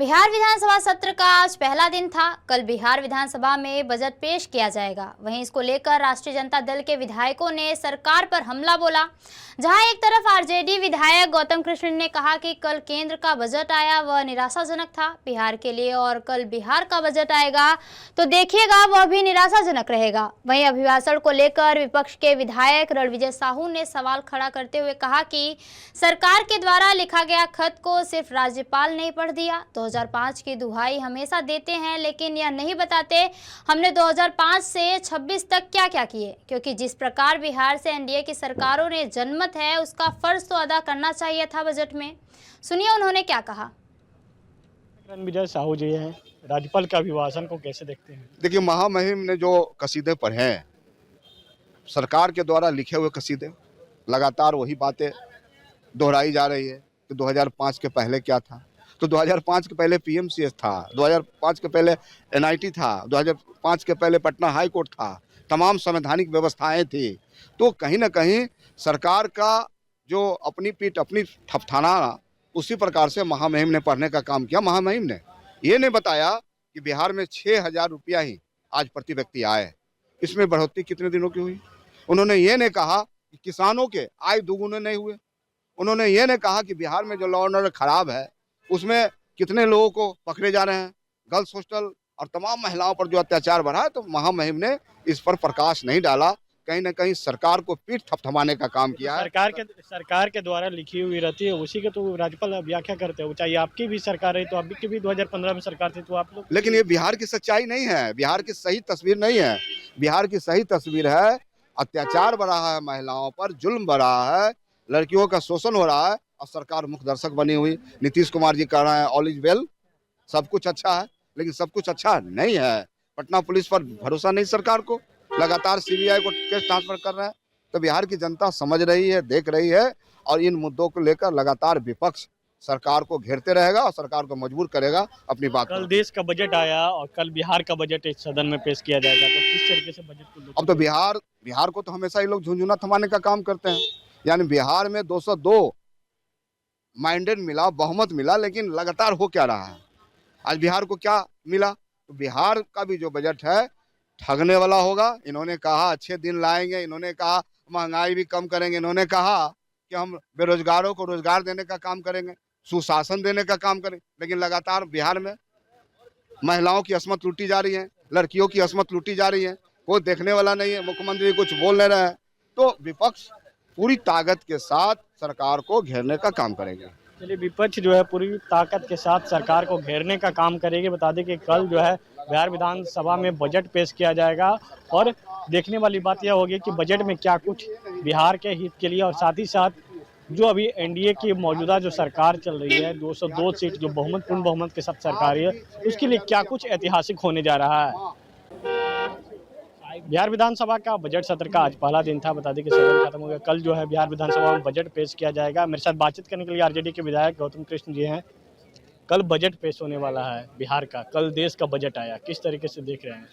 बिहार विधानसभा सत्र का आज पहला दिन था। कल बिहार विधानसभा में बजट पेश किया जाएगा। वहीं इसको लेकर राष्ट्रीय जनता दल के विधायकों ने सरकार पर हमला बोला। जहां एक तरफ आरजेडी विधायक गौतम कृष्ण ने कहा कि कल केंद्र का बजट आया वह निराशाजनक था बिहार के लिए, और कल बिहार का बजट आएगा तो देखिएगा वह भी निराशाजनक रहेगा। वहीं अभिभाषण को लेकर विपक्ष के विधायक रणविजय साहू ने सवाल खड़ा करते हुए कहा कि सरकार के द्वारा लिखा गया खत को सिर्फ राज्यपाल ने पढ़ दिया। 2005 की दुहाई हमेशा देते हैं लेकिन यह नहीं बताते हमने 2005 से 26 तक क्या क्या किए, क्योंकि जिस प्रकार बिहार से एनडीए की सरकारों ने जनमत है उसका फर्ज तो अदा करना चाहिए था बजट में। सुनिए उन्होंने क्या कहा। रणविजय साहू जी हैं, राज्यपाल के अभिभाषण को कैसे देखते हैं? देखिए, महामहिम ने जो कसीदे पढ़े हैं, सरकार के द्वारा लिखे हुए कसीदे, लगातार वही बातें दोहराई जा रही है कि 2005 के पहले क्या था। तो 2005 के पहले पीएमसीएस था, 2005 के पहले एनआईटी था, 2005 के पहले पटना हाई कोर्ट था, तमाम संवैधानिक व्यवस्थाएं थी। तो कहीं ना कहीं सरकार का जो अपनी पीठ अपनी ठपथाना, उसी प्रकार से महामहिम ने पढ़ने का काम किया। महामहिम ने ये नहीं बताया कि बिहार में 6,000 रुपया ही आज प्रति व्यक्ति आए, इसमें बढ़ोतरी कितने दिनों की हुई। उन्होंने ये नहीं कहा कि किसानों के आय दुगुने नहीं हुए। उन्होंने ये नहीं कहा कि बिहार में जो लॉ एंड ऑर्डर खराब है उसमें कितने लोगों को पकड़े जा रहे हैं, गर्ल्स हॉस्टल और तमाम महिलाओं पर जो अत्याचार बढ़ा है। तो महामहिम ने इस पर प्रकाश नहीं डाला, कहीं ना कहीं सरकार को पीठ थपथपाने का काम किया है। सरकार के द्वारा लिखी हुई रहती है, उसी के तो राज्यपाल व्याख्या करते हो। चाहे आपकी भी सरकार रही तो आपकी भी 2015 में सरकार थी तो आप लोग। लेकिन ये बिहार की सच्चाई नहीं है, बिहार की सही तस्वीर नहीं है। बिहार की सही तस्वीर है अत्याचार बढ़ रहा है, महिलाओं पर जुल्म बढ़ रहा है, लड़कियों का शोषण हो रहा है और सरकार मुख्य दर्शक बनी हुई। नीतीश कुमार जी कह रहे हैं ऑल इज वेल, सब कुछ अच्छा है, लेकिन सब कुछ अच्छा नहीं है। पटना पुलिस पर भरोसा नहीं सरकार को, लगातार सीबीआई को केस ट्रांसफर कर रहे हैं। तो बिहार की जनता समझ रही है, देख रही है, और इन मुद्दों को लेकर लगातार विपक्ष सरकार को घेरते रहेगा और सरकार को मजबूर करेगा अपनी बात। कल देश का बजट आया और कल बिहार का बजट इस सदन में पेश किया जाएगा, तो किस तरीके से बजट को? अब तो बिहार को तो हमेशा ये लोग झुंझुना थमाने का काम करते हैं। यानी बिहार में 202 माइंडेड मिला, बहुमत मिला, लेकिन लगातार हो क्या रहा है? आज बिहार को क्या मिला? तो बिहार का भी जो बजट है ठगने वाला होगा। इन्होंने कहा अच्छे दिन लाएंगे, इन्होंने कहा महंगाई भी कम करेंगे, इन्होंने कहा कि हम बेरोजगारों को रोजगार देने का काम करेंगे, सुशासन देने का काम करेंगे, लेकिन लगातार बिहार में महिलाओं की असमत लूटी जा रही है, लड़कियों की असमत लूटी जा रही है। कोई देखने वाला नहीं है, मुख्यमंत्री कुछ बोल नहीं रहे हैं। तो विपक्ष पूरी ताकत के साथ सरकार को घेरने का काम करेंगे। चलिए, विपक्ष जो है पूरी ताकत के साथ सरकार को घेरने का काम करेगी। बता दें कि कल जो है बिहार विधानसभा में बजट पेश किया जाएगा और देखने वाली बात यह होगी कि बजट में क्या कुछ बिहार के हित के लिए, और साथ ही साथ जो अभी एनडीए की मौजूदा जो सरकार चल रही है 202 सीट जो पूर्ण बहुमत के साथ सरकार है, उसके लिए क्या कुछ ऐतिहासिक होने जा रहा है। बिहार विधानसभा का बजट सत्र का आज पहला दिन था। बता दें कि सदन खत्म हो गया। कल जो है बिहार विधानसभा में बजट पेश किया जाएगा। मेरे साथ बातचीत करने के लिए आरजेडी के विधायक गौतम कृष्ण जी हैं। कल बजट पेश होने वाला है बिहार का, कल देश का बजट आया, किस तरीके से देख रहे हैं?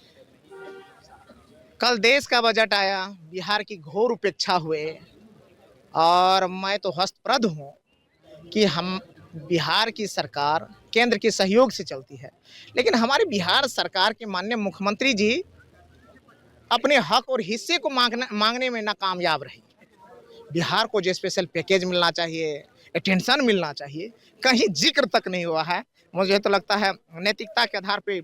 कल देश का बजट आया, बिहार की घोर उपेक्षा हुए, और मैं तो हस्तप्रद हूँ कि हम बिहार की सरकार केंद्र के सहयोग से चलती है, लेकिन हमारे बिहार सरकार के माननीय मुख्यमंत्री जी अपने हक और हिस्से को मांगने में नाकामयाब रही। बिहार को जो स्पेशल पैकेज मिलना चाहिए, अटेंशन मिलना चाहिए, कहीं जिक्र तक नहीं हुआ है। मुझे तो लगता है नैतिकता के आधार पे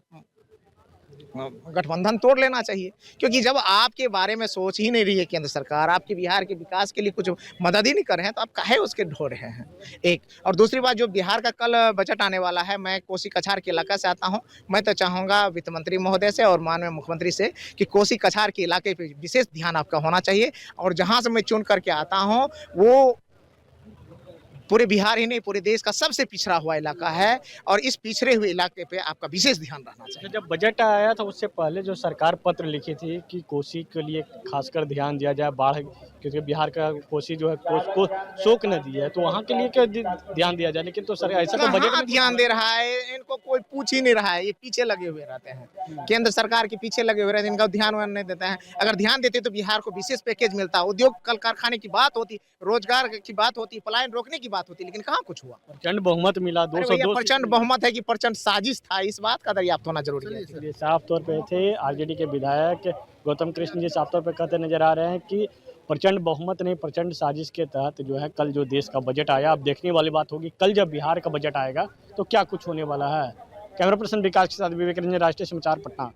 गठबंधन तोड़ लेना चाहिए, क्योंकि जब आपके बारे में सोच ही नहीं रही है केंद्र सरकार, आपके बिहार के विकास के लिए कुछ मदद ही नहीं कर रहे हैं, तो आप काहे उसके ढो रहे हैं। एक और दूसरी बात, जो बिहार का कल बजट आने वाला है, मैं कोसी कछार के इलाका से आता हूं, मैं तो चाहूँगा वित्त मंत्री महोदय से और माननीय मुख्यमंत्री से कि कोसी कछार के इलाके पर विशेष ध्यान आपका होना चाहिए। और जहाँ से मैं चुन करके आता हूँ वो पूरे बिहार ही नहीं, पूरे देश का सबसे पिछड़ा हुआ इलाका है, और इस पिछड़े हुए इलाके पे आपका विशेष ध्यान रहना चाहिए। जब बजट आया था उससे पहले जो सरकार पत्र लिखी थी कि कोसी के लिए खासकर ध्यान दिया जाए, बाढ़, क्योंकि बिहार का कोसी जो है को शोक नदी है, तो वहाँ के लिए क्या ध्यान दिया जाए। लेकिन तो सर ऐसा तो बजट में ध्यान दे रहा है, इनको कोई पूछ ही नहीं रहा है, ये पीछे लगे हुए रहते हैं, केंद्र सरकार के पीछे लगे हुए रहते हैं, इनका ध्यान नहीं देते हैं। अगर ध्यान देते तो बिहार को विशेष पैकेज मिलता, उद्योग कल कारखाने की बात होती, रोजगार की बात होती, पलायन रोकने की बात होती, लेकिन कहाँ कुछ हुआ। प्रचंड बहुमत मिला, अरे 202 भैया, प्रचंड बहुमत है कि प्रचंड साजिश था, इस बात का दरियाफ्त होना जरूरी है। इसलिए साफ तौर पे थे आरजेडी के विधायक गौतम कृष्ण जी साफ तौर पे कहते नजर आ रहे हैं कि प्रचंड बहुमत नहीं, प्रचंड साजिश के तहत जो है कल जो देश का बजट आया। अब देखने वाली बात होगी कल जब बिहार का बजट आएगा तो क्या कुछ होने वाला है। कैमरा पर्सन विकास के साथ विवेक रंजन, राष्ट्रीय समाचार, पटना।